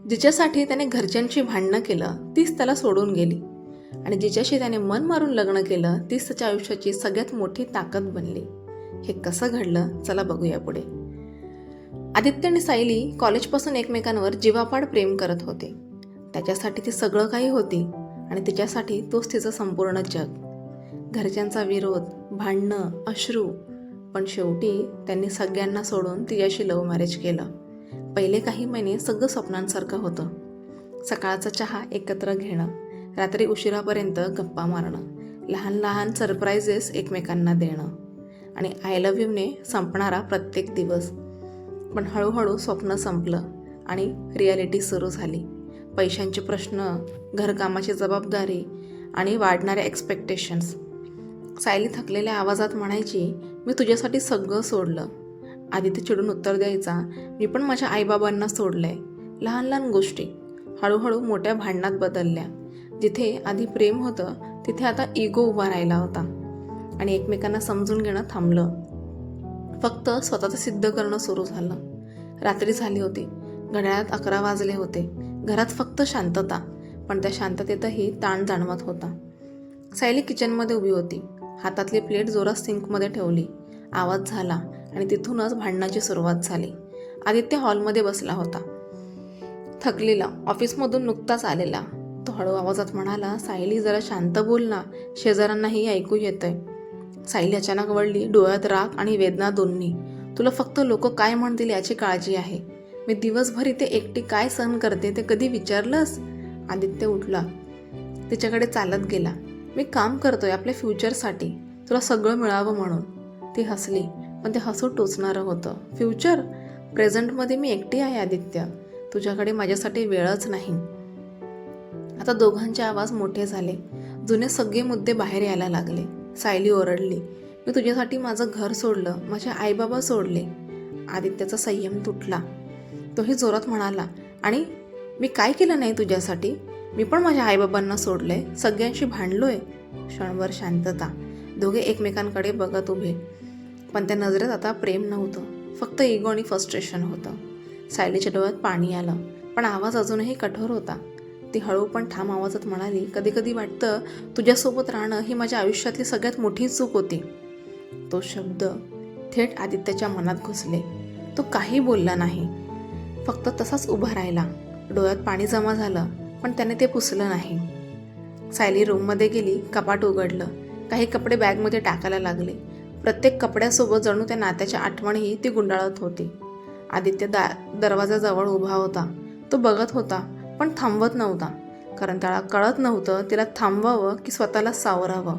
जिच्यासाठी त्याने घरच्यांची भांडणं केलं तीच त्याला सोडून गेली आणि जिच्याशी त्याने मन मारून लग्न केलं तीच त्याच्या आयुष्याची सगळ्यात मोठी ताकद बनली. हे कसं घडलं चला बघूया पुढे. आदित्य आणि सायली कॉलेजपासून एकमेकांवर जीवापाड प्रेम करत होते. त्याच्यासाठी ती सगळं काही होती आणि तिच्यासाठी तोच तिचं संपूर्ण जग. घरच्यांचा विरोध, भांडणं, अश्रू, पण शेवटी त्यांनी सगळ्यांना सोडून तिच्याशी लव्ह मॅरेज केलं. पहिले काही महिने सगळं स्वप्नांसारखं होतं. सकाळचा चहा एकत्र घेणं, रात्री उशिरापर्यंत गप्पा मारणं, लहान लहान सरप्राईजेस एकमेकांना देणं आणि आय लव्ह यूने संपणारा प्रत्येक दिवस. पण हळूहळू स्वप्न संपलं आणि रिॲलिटी सुरू झाली. पैशांचे प्रश्न, घरकामाची जबाबदारी आणि वाढणाऱ्या एक्सपेक्टेशन्स. सायली थकलेल्या आवाजात म्हणायची, मी तुझ्यासाठी सगळं सोडलं. आदित्य चिडून उत्तर द्यायचा, मी पण माझ्या आईबाबांना सोडलंय. लहान लहान गोष्टी हळूहळू मोठ्या भांडणात बदलल्या. जिथे आधी प्रेम होतं तिथे आता इगो उभा राहिला होता आणि एकमेकांना समजून घेणं थांबलं. फक्त स्वतःचं सिद्ध करणं सुरू झालं. रात्री झाली होती, घड्याळात 11 वाजले होते. घरात फक्त शांतता, पण त्या शांततेतही ताण जाणवत होता. सायली किचनमध्ये उभी होती. हातातली प्लेट जोरात सिंकमध्ये ठेवली. आवाज झाला आणि तिथूनच भांडणाची सुरुवात झाली. आदित्य हॉलमध्ये बसला होता, थकलेला, ऑफिसमधून नुकताच आलेला. तो हळू आवाजात म्हणाला, सायली जरा शांत बोल ना, शेजाऱ्यांनाही ऐकू येतंय. सायली अचानक वळली, डोळ्यात राग आणि वेदना दोन्ही. तुला फक्त लोक काय म्हणतील याची काळजी आहे. मी दिवसभर इथे एकटी काय सहन करते ते कधी विचारलंस? आदित्य उठला, तिच्याकडे चालत गेला. मी काम करतोय आपल्या फ्युचरसाठी, तुला सगळं मिळावं म्हणून. ती हसली, पण ते हसू टोचणारं होतं. फ्युचर? प्रेझेंटमध्ये मी एकटी आहे आदित्य, तुझ्याकडे माझ्यासाठी वेळच नाही. आता दोघांचे आवाज मोठे झाले. जुने सगळे मुद्दे बाहेर यायला लागले. सायली ओरडली, मी तुझ्यासाठी माझं घर सोडलं, माझे आईबाबा सोडले. आदित्याचा संयम तुटला. तोही जोरात म्हणाला, आणि मी काय केलं नाही तुझ्यासाठी? मी पण माझ्या आईबाबांना सोडलंय, सगळ्यांशी भांडलोय. क्षणभर शांतता. दोघे एकमेकांकडे बघत उभे, पण त्या नजरेत आता प्रेम नव्हतं, फक्त इगो आणि फ्रस्ट्रेशन होतं. सायलीच्या डोळ्यात पाणी आलं, पण आवाज अजूनही कठोर होता. ती हळू पण ठाम आवाजात म्हणाली, कधी कधी वाटतं तुझ्यासोबत राहणं ही माझ्या आयुष्यातली सगळ्यात मोठी चूक होती. तो शब्द थेट आदित्याच्या मनात घुसले. तो काही बोलला नाही, फक्त तसाच उभा राहिला. डोळ्यात पाणी जमा झालं, पण त्याने ते पुसलं नाही. सायली रूममध्ये गेली, कपाट उघडलं, काही कपडे बॅगमध्ये टाकायला लागले. प्रत्येक कपड्यासोबत जणू त्या नात्याच्या आठवणही ती गुंडाळत होती. आदित्य दरवाजाजवळ उभा होता. तो बघत होता, पण थांबवत नव्हता, कारण त्याला कळत नव्हतं तिला थांबवावं की स्वतःला सावरावं.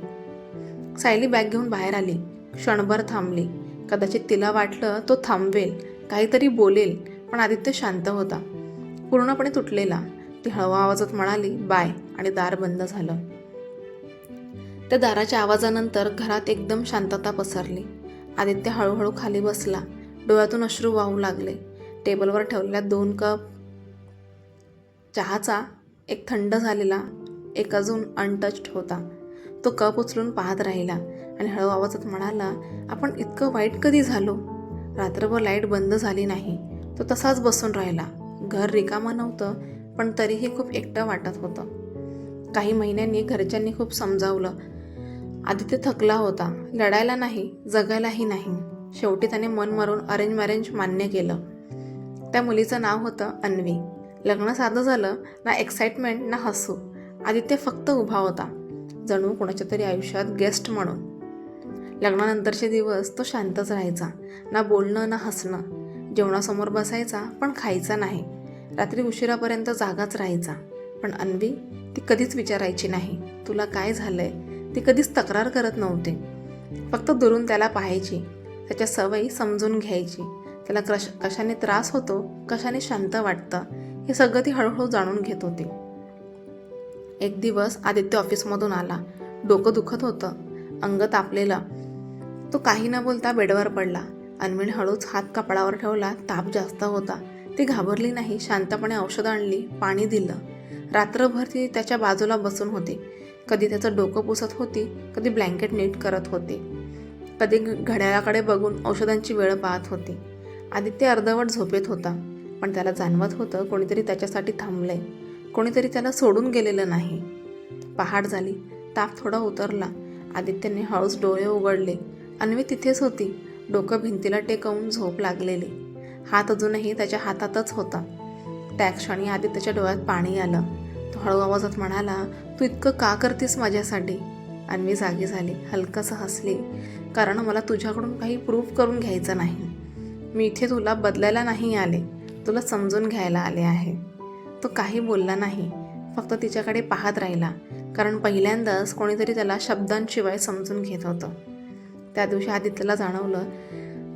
सायली बॅग घेऊन बाहेर आली. क्षणभर थांबली. कदाचित तिला वाटलं तो थांबवेल, काहीतरी बोलेल, पण आदित्य शांत होता, पूर्णपणे तुटलेला. ती हळवा आवाजात म्हणाली, बाय, आणि दार बंद झालं. त्या दाराच्या आवाजानंतर घरात एकदम शांतता पसरली. आदित्य हळूहळू खाली बसला. डोळ्यातून अश्रू वाहू लागले. टेबलवर ठेवलेल्या 2 कप चहाचा एक थंड झालेला, एक अजून अनटच्ड होता. तो कप उचलून पाहत राहिला आणि हळू आवाजात म्हणाला, आपण इतकं वाईट कधी झालो? रात्रभर लाईट बंद झाली नाही. तो तसाच बसून राहिला. घर रिकामं नव्हतं, पण तरीही खूप एकटं वाटत होतं. काही महिन्यांनी घरच्यांनी खूप समजावलं. आदित्य थकला होता, लढायला नाही, जगायलाही नाही. शेवटी त्याने मन मारून अरेंज मॅरेज मान्य केलं. त्या मुलीचं नाव होतं अन्वी. लग्न साधं झालं, ना एक्साइटमेंट ना हसू. आदित्य फक्त उभा होता, जणू कोणाच्या तरी आयुष्यात गेस्ट म्हणून. लग्नानंतरचे दिवस तो शांतच राहायचा, ना बोलणं ना हसणं. जेवणासमोर बसायचा, पण खायचा नाही. रात्री उशिरापर्यंत जागाच राहायचा. पण अन्वी, ती कधीच विचारायची नाही, तुला काय झालंय? ती कधीच तक्रार करत नव्हती, फक्त दुरून त्याला पाहायची, त्याच्या सवयी समजून घ्यायची. त्याला कशाने त्रास होतो, कशाने शांत वाटतं, हे सगळं ती हळूहळू जाणून घेत होती. एक दिवस आदित्य ऑफिसमधून आला. डोकं दुखत होतं, अंग तापलेलं. तो काही न बोलता बेडवर पडला. अन्वीने हळूच हात कपाळावर ठेवला. ताप जास्त होता. ती घाबरली नाही, शांतपणे औषधं आणली, पाणी दिलं. रात्रभर ती त्याच्या बाजूला बसून होती. कधी त्याचं डोकं पुसत होती, कधी ब्लँकेट नीट करत होती, कधी घड्याळाकडे बघून औषधांची वेळ पाहत होती. आदित्य अर्धवट झोपेत होता. पण त्याला जाणवत होतं कोणीतरी त्याच्यासाठी थांबलंय, कोणीतरी त्याला सोडून गेलेलं नाही. पहाट झाली, ताप थोडा उतरला. आदित्यने हळूच डोळे उघडले. अन्वी तिथेच होती, डोकं भिंतीला टेकवून झोप लागलेली. हात अजूनही त्याच्या हातातच होता. त्या क्षणी आदित्यच्या डोळ्यात पाणी आलं. तो हळू आवाजात म्हणाला, तू इतकं का करतेस माझ्यासाठी? अन्वी जागी झाली, हलकंसं हसली. कारण मला तुझ्याकडून काही प्रूव्ह करून घ्यायचं नाही. मी इथे तुला बदलायला नाही आले, तुला समजून घ्यायला आले आहे. तो काही बोलला नाही, फक्त तिच्याकडे पाहत राहिला. कारण पहिल्यांदाच कोणीतरी त्याला शब्दांशिवाय समजून घेत होतं. त्या दिवशी आदित्यला जाणवलं,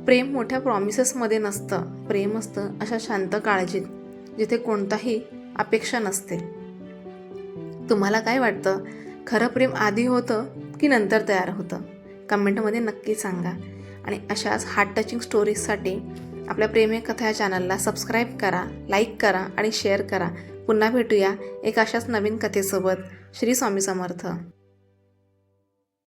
प्रेम मोठ्या प्रॉमिसेसमध्ये नसतं. प्रेम असतं अशा शांत काळजीत, जिथे कोणताही अपेक्षा नसते. तुम्हाला काय वाटतं, खरं प्रेम आधी होतं की नंतर तयार होतं? कमेंटमध्ये नक्की सांगा. आणि अशाच हार्ट टचिंग स्टोरीजसाठी आपल्या प्रेमी कथा या चॅनलला सबस्क्राईब करा, लाईक करा आणि शेअर करा. पुन्हा भेटूया एक अशाच नवीन कथेसोबत. श्री स्वामी समर्थ.